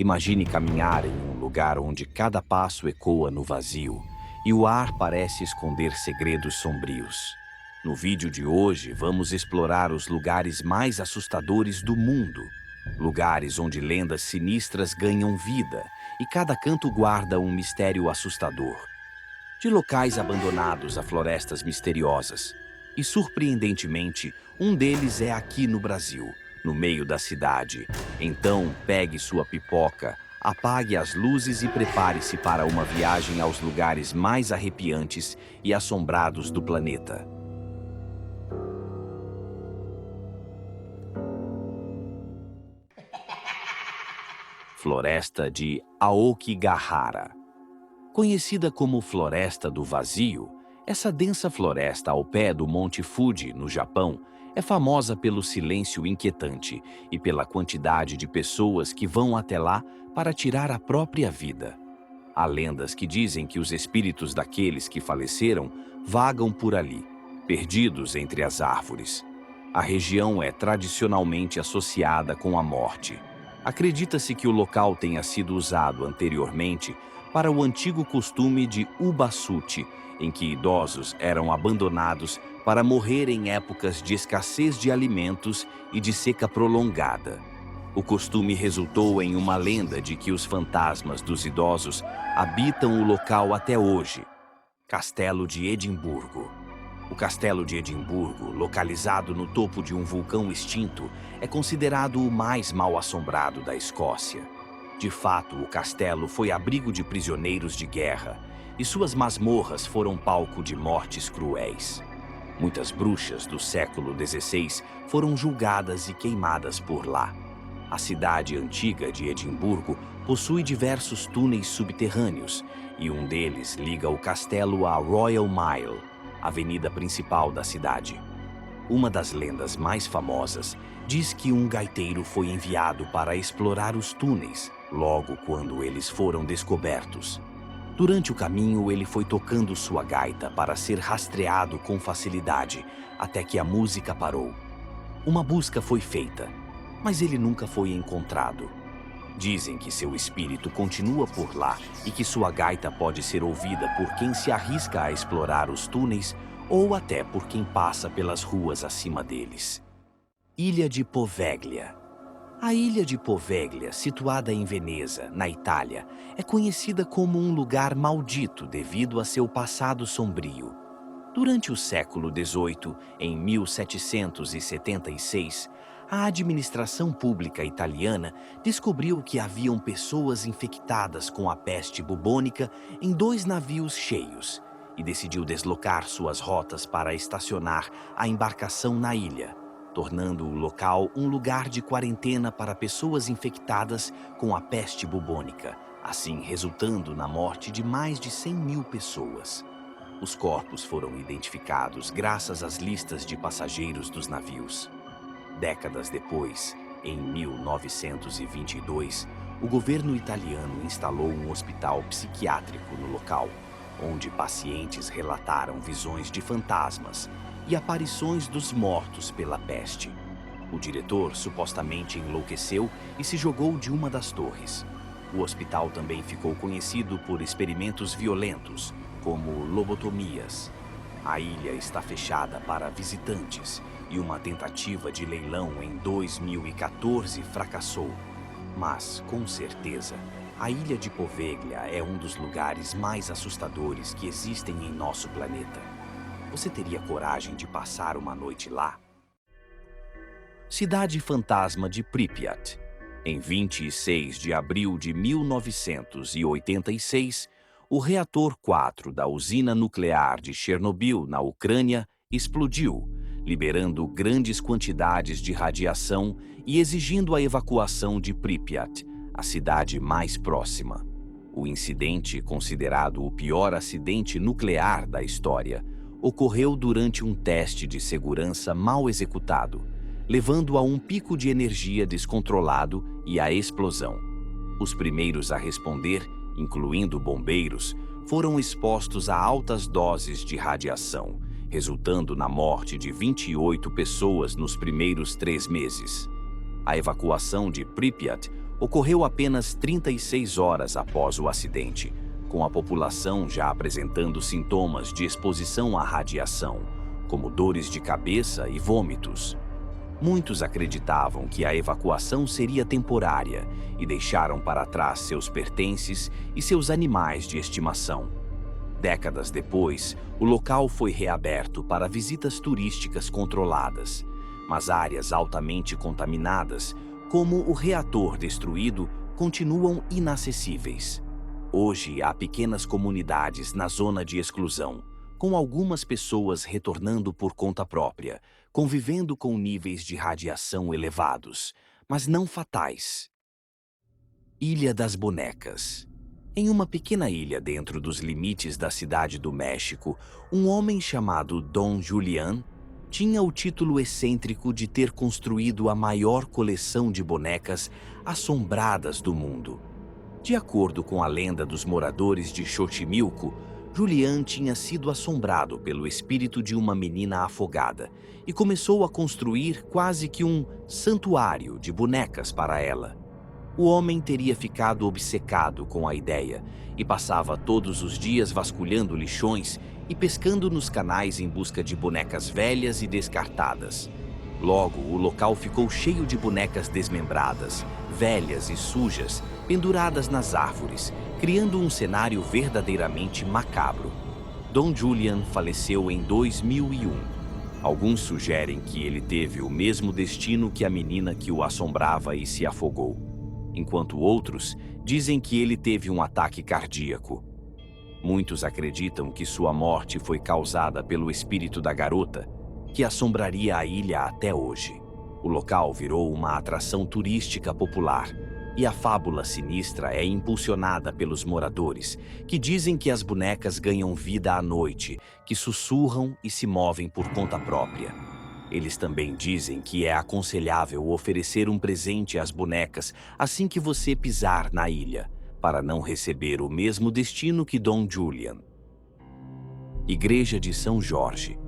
Imagine caminhar em um lugar onde cada passo ecoa no vazio e o ar parece esconder segredos sombrios. No vídeo de hoje, vamos explorar os lugares mais assustadores do mundo. Lugares onde lendas sinistras ganham vida e cada canto guarda um mistério assustador. De locais abandonados a florestas misteriosas. E, surpreendentemente, um deles é aqui no Brasil, no meio da cidade. Então, pegue sua pipoca, apague as luzes e prepare-se para uma viagem aos lugares mais arrepiantes e assombrados do planeta. Floresta de Aokigahara. Conhecida como Floresta do Vazio, essa densa floresta ao pé do Monte Fuji, no Japão, é famosa pelo silêncio inquietante e pela quantidade de pessoas que vão até lá para tirar a própria vida. Há lendas que dizem que os espíritos daqueles que faleceram vagam por ali, perdidos entre as árvores. A região é tradicionalmente associada com a morte. Acredita-se que o local tenha sido usado anteriormente para o antigo costume de Ubasuti, em que idosos eram abandonados para morrer em épocas de escassez de alimentos e de seca prolongada. O costume resultou em uma lenda de que os fantasmas dos idosos habitam o local até hoje. Castelo de Edimburgo. O Castelo de Edimburgo, localizado no topo de um vulcão extinto, é considerado o mais mal-assombrado da Escócia. De fato, o castelo foi abrigo de prisioneiros de guerra, e suas masmorras foram palco de mortes cruéis. Muitas bruxas do século XVI foram julgadas e queimadas por lá. A cidade antiga de Edimburgo possui diversos túneis subterrâneos, e um deles liga o castelo à Royal Mile, avenida principal da cidade. Uma das lendas mais famosas diz que um gaiteiro foi enviado para explorar os túneis, logo quando eles foram descobertos. Durante o caminho, ele foi tocando sua gaita para ser rastreado com facilidade, até que a música parou. Uma busca foi feita, mas ele nunca foi encontrado. Dizem que seu espírito continua por lá e que sua gaita pode ser ouvida por quem se arrisca a explorar os túneis ou até por quem passa pelas ruas acima deles. Ilha de Poveglia. A ilha de Poveglia, situada em Veneza, na Itália, é conhecida como um lugar maldito devido a seu passado sombrio. Durante o século XVIII, em 1776, a administração pública italiana descobriu que haviam pessoas infectadas com a peste bubônica em 2 navios cheios e decidiu deslocar suas rotas para estacionar a embarcação na ilha, tornando o local um lugar de quarentena para pessoas infectadas com a peste bubônica, assim resultando na morte de mais de 100.000 pessoas. Os corpos foram identificados graças às listas de passageiros dos navios. Décadas depois, em 1922, o governo italiano instalou um hospital psiquiátrico no local, onde pacientes relataram visões de fantasmas e aparições dos mortos pela peste. O diretor supostamente enlouqueceu e se jogou de uma das torres. O hospital também ficou conhecido por experimentos violentos, como lobotomias. A ilha está fechada para visitantes e uma tentativa de leilão em 2014 fracassou. Mas, com certeza, a ilha de Poveglia é um dos lugares mais assustadores que existem em nosso planeta. Você teria coragem de passar uma noite lá? Cidade Fantasma de Pripyat. Em 26 de abril de 1986, o reator 4 da usina nuclear de Chernobyl, na Ucrânia, explodiu, liberando grandes quantidades de radiação e exigindo a evacuação de Pripyat, a cidade mais próxima. O incidente, considerado o pior acidente nuclear da história, ocorreu durante um teste de segurança mal executado, levando a um pico de energia descontrolado e à explosão. Os primeiros a responder, incluindo bombeiros, foram expostos a altas doses de radiação, resultando na morte de 28 pessoas nos primeiros 3 meses. A evacuação de Pripyat ocorreu apenas 36 horas após o acidente, com a população já apresentando sintomas de exposição à radiação, como dores de cabeça e vômitos. Muitos acreditavam que a evacuação seria temporária e deixaram para trás seus pertences e seus animais de estimação. Décadas depois, o local foi reaberto para visitas turísticas controladas, mas áreas altamente contaminadas, como o reator destruído, continuam inacessíveis. Hoje há pequenas comunidades na zona de exclusão, com algumas pessoas retornando por conta própria, convivendo com níveis de radiação elevados, mas não fatais. Ilha das Bonecas. Em uma pequena ilha dentro dos limites da cidade do México, um homem chamado Don Julián tinha o título excêntrico de ter construído a maior coleção de bonecas assombradas do mundo. De acordo com a lenda dos moradores de Xochimilco, Julián tinha sido assombrado pelo espírito de uma menina afogada e começou a construir quase que um santuário de bonecas para ela. O homem teria ficado obcecado com a ideia e passava todos os dias vasculhando lixões e pescando nos canais em busca de bonecas velhas e descartadas. Logo, o local ficou cheio de bonecas desmembradas, velhas e sujas, penduradas nas árvores, criando um cenário verdadeiramente macabro. Don Julián faleceu em 2001. Alguns sugerem que ele teve o mesmo destino que a menina que o assombrava e se afogou, enquanto outros dizem que ele teve um ataque cardíaco. Muitos acreditam que sua morte foi causada pelo espírito da garota, que assombraria a ilha até hoje. O local virou uma atração turística popular, e a fábula sinistra é impulsionada pelos moradores, que dizem que as bonecas ganham vida à noite, que sussurram e se movem por conta própria. Eles também dizem que é aconselhável oferecer um presente às bonecas assim que você pisar na ilha, para não receber o mesmo destino que Don Julián. Igreja de São Jorge.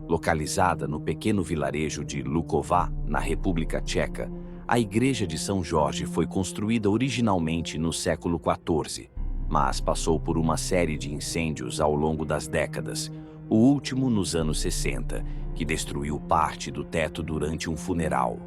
Localizada no pequeno vilarejo de Luková, na República Tcheca, a Igreja de São Jorge foi construída originalmente no século XIV, mas passou por uma série de incêndios ao longo das décadas, o último nos anos 60, que destruiu parte do teto durante um funeral.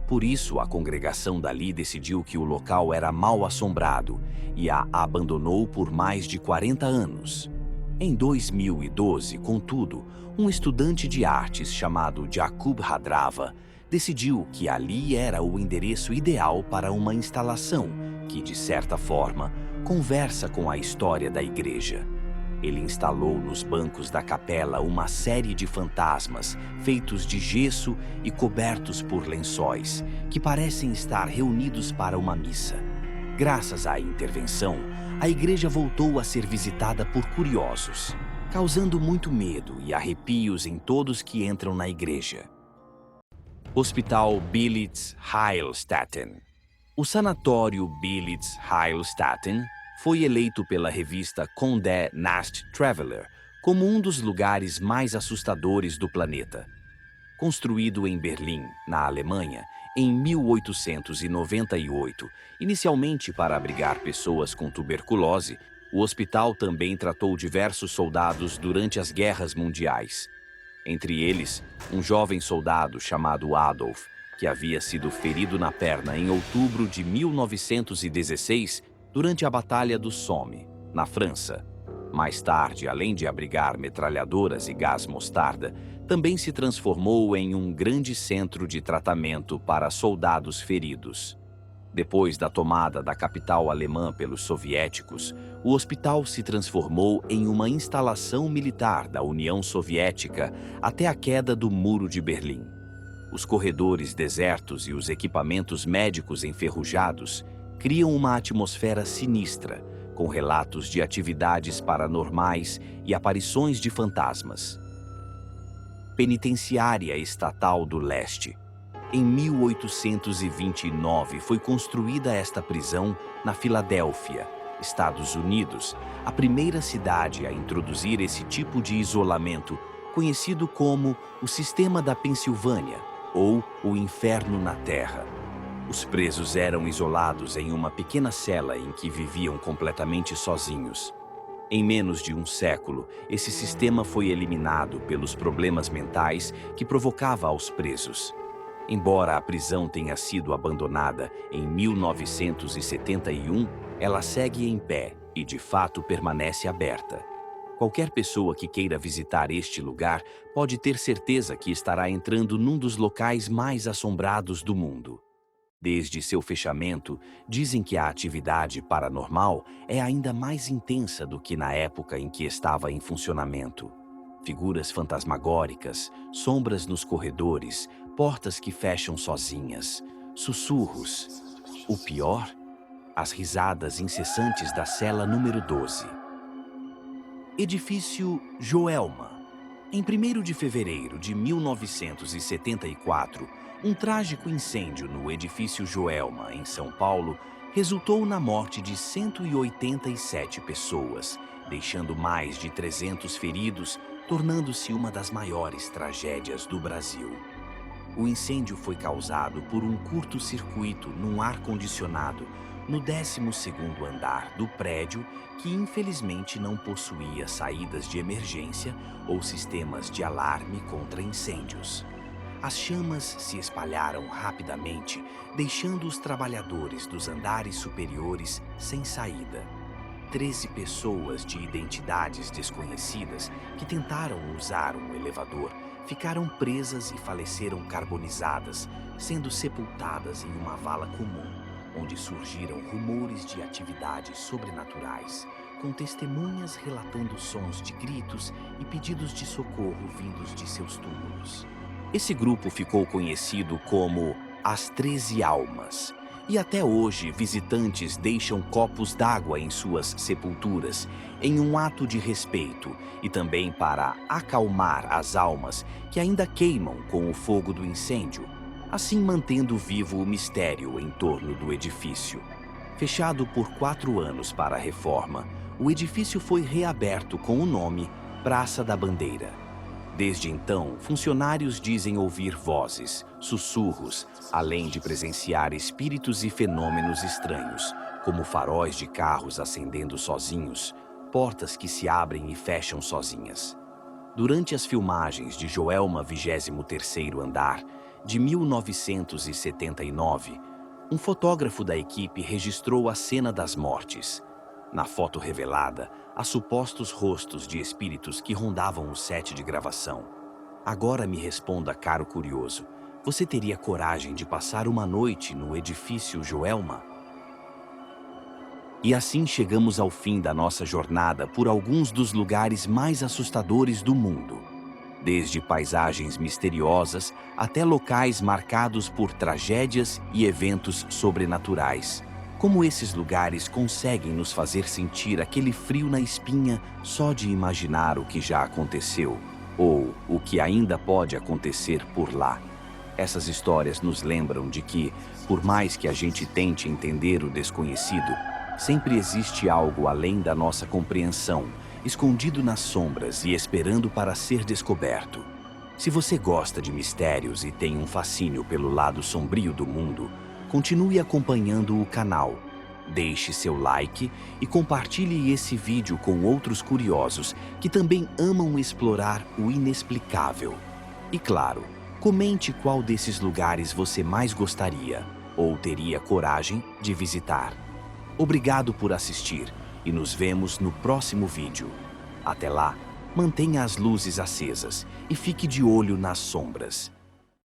Por isso, a congregação dali decidiu que o local era mal assombrado e a abandonou por mais de 40 anos. Em 2012, contudo, um estudante de artes chamado Jakub Hadrava decidiu que ali era o endereço ideal para uma instalação que, de certa forma, conversa com a história da igreja. Ele instalou nos bancos da capela uma série de fantasmas feitos de gesso e cobertos por lençóis, que parecem estar reunidos para uma missa. Graças à intervenção, a igreja voltou a ser visitada por curiosos, causando muito medo e arrepios em todos que entram na igreja. Hospital Bilitz Heilstätten. O sanatório Bilitz Heilstätten foi eleito pela revista Condé Nast Traveler como um dos lugares mais assustadores do planeta. Construído em Berlim, na Alemanha, em 1898, inicialmente para abrigar pessoas com tuberculose, o hospital também tratou diversos soldados durante as guerras mundiais. Entre eles, um jovem soldado chamado Adolf, que havia sido ferido na perna em outubro de 1916 durante a Batalha do Somme, na França. Mais tarde, além de abrigar metralhadoras e gás mostarda, também se transformou em um grande centro de tratamento para soldados feridos. Depois da tomada da capital alemã pelos soviéticos, o hospital se transformou em uma instalação militar da União Soviética até a queda do Muro de Berlim. Os corredores desertos e os equipamentos médicos enferrujados criam uma atmosfera sinistra, com relatos de atividades paranormais e aparições de fantasmas. Penitenciária Estatal do Leste. Em 1829 foi construída esta prisão na Filadélfia, Estados Unidos, a primeira cidade a introduzir esse tipo de isolamento, conhecido como o Sistema da Pensilvânia ou o Inferno na Terra. Os presos eram isolados em uma pequena cela em que viviam completamente sozinhos. Em menos de um século, esse sistema foi eliminado pelos problemas mentais que provocava aos presos. Embora a prisão tenha sido abandonada em 1971, ela segue em pé e, de fato, permanece aberta. Qualquer pessoa que queira visitar este lugar pode ter certeza que estará entrando num dos locais mais assombrados do mundo. Desde seu fechamento, dizem que a atividade paranormal é ainda mais intensa do que na época em que estava em funcionamento. Figuras fantasmagóricas, sombras nos corredores, portas que fecham sozinhas, sussurros. O pior? As risadas incessantes da cela número 12. Edifício Joelma. Em 1º de fevereiro de 1974, um trágico incêndio no edifício Joelma, em São Paulo, resultou na morte de 187 pessoas, deixando mais de 300 feridos, tornando-se uma das maiores tragédias do Brasil. O incêndio foi causado por um curto-circuito num ar-condicionado no 12º andar do prédio, que infelizmente não possuía saídas de emergência ou sistemas de alarme contra incêndios. As chamas se espalharam rapidamente, deixando os trabalhadores dos andares superiores sem saída. 13 pessoas de identidades desconhecidas que tentaram usar um elevador ficaram presas e faleceram carbonizadas, sendo sepultadas em uma vala comum, onde surgiram rumores de atividades sobrenaturais, com testemunhas relatando sons de gritos e pedidos de socorro vindos de seus túmulos. Esse grupo ficou conhecido como as 13 Almas, e até hoje visitantes deixam copos d'água em suas sepulturas, em um ato de respeito e também para acalmar as almas que ainda queimam com o fogo do incêndio, assim mantendo vivo o mistério em torno do edifício. Fechado por 4 anos para a reforma, o edifício foi reaberto com o nome Praça da Bandeira. Desde então, funcionários dizem ouvir vozes, sussurros, além de presenciar espíritos e fenômenos estranhos, como faróis de carros acendendo sozinhos, portas que se abrem e fecham sozinhas. Durante as filmagens de Joelma 23º Andar, de 1979, um fotógrafo da equipe registrou a cena das mortes. Na foto revelada, há supostos rostos de espíritos que rondavam o set de gravação. Agora me responda, caro curioso, você teria coragem de passar uma noite no edifício Joelma? E assim chegamos ao fim da nossa jornada por alguns dos lugares mais assustadores do mundo. Desde paisagens misteriosas até locais marcados por tragédias e eventos sobrenaturais. Como esses lugares conseguem nos fazer sentir aquele frio na espinha só de imaginar o que já aconteceu, ou o que ainda pode acontecer por lá. Essas histórias nos lembram de que, por mais que a gente tente entender o desconhecido, sempre existe algo além da nossa compreensão, escondido nas sombras e esperando para ser descoberto. Se você gosta de mistérios e tem um fascínio pelo lado sombrio do mundo, continue acompanhando o canal. Deixe seu like e compartilhe esse vídeo com outros curiosos que também amam explorar o inexplicável. E claro, comente qual desses lugares você mais gostaria ou teria coragem de visitar. Obrigado por assistir e nos vemos no próximo vídeo. Até lá, mantenha as luzes acesas e fique de olho nas sombras.